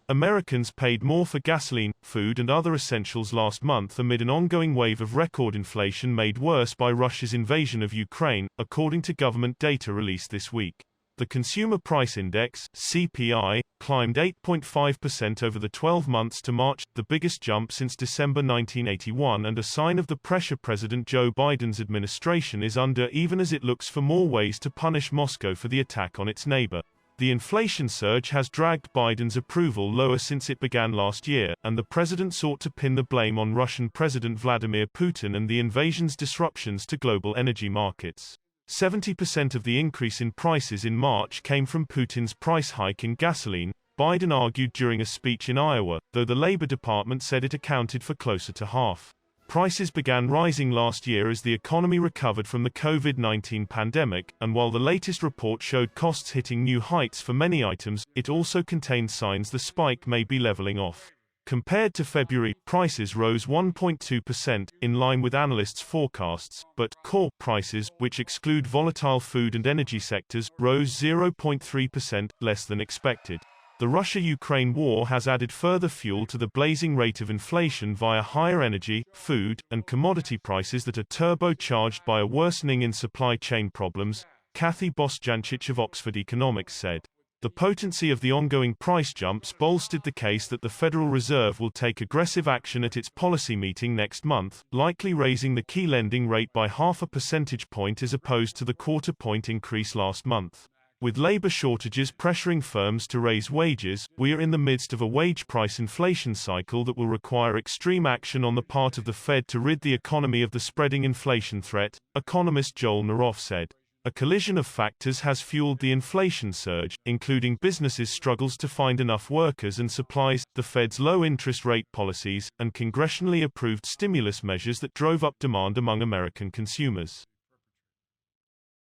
Americans paid more for gasoline, food and other essentials last month amid an ongoing wave of record inflation made worse by Russia's invasion of Ukraine, according to government data released this week. The Consumer Price Index (CPI) climbed 8.5% over the 12 months to March, the biggest jump since December 1981 and a sign of the pressure President Joe Biden's administration is under even as it looks for more ways to punish Moscow for the attack on its neighbor. The inflation surge has dragged Biden's approval lower since it began last year, and the president sought to pin the blame on Russian President Vladimir Putin and the invasion's disruptions to global energy markets. 70% of the increase in prices in March came from Putin's price hike in gasoline, Biden argued during a speech in Iowa, though the Labor Department said it accounted for closer to half. Prices began rising last year as the economy recovered from the COVID-19 pandemic, and while the latest report showed costs hitting new heights for many items, it also contained signs the spike may be leveling off. Compared to February, prices rose 1.2%, in line with analysts' forecasts, but core prices, which exclude volatile food and energy sectors, rose 0.3%, less than expected. The Russia-Ukraine war has added further fuel to the blazing rate of inflation via higher energy, food, and commodity prices that are turbocharged by a worsening in supply chain problems, Kathy Bostjancic of Oxford Economics said. The potency of the ongoing price jumps bolstered the case that the Federal Reserve will take aggressive action at its policy meeting next month, likely raising the key lending rate by 0.5 percentage point as opposed to the quarter-point increase last month. With labor shortages pressuring firms to raise wages, we are in the midst of a wage price inflation cycle that will require extreme action on the part of the Fed to rid the economy of the spreading inflation threat, economist Joel Naroff said. A collision of factors has fueled the inflation surge, including businesses' struggles to find enough workers and supplies, the Fed's low interest rate policies, and congressionally approved stimulus measures that drove up demand among American consumers.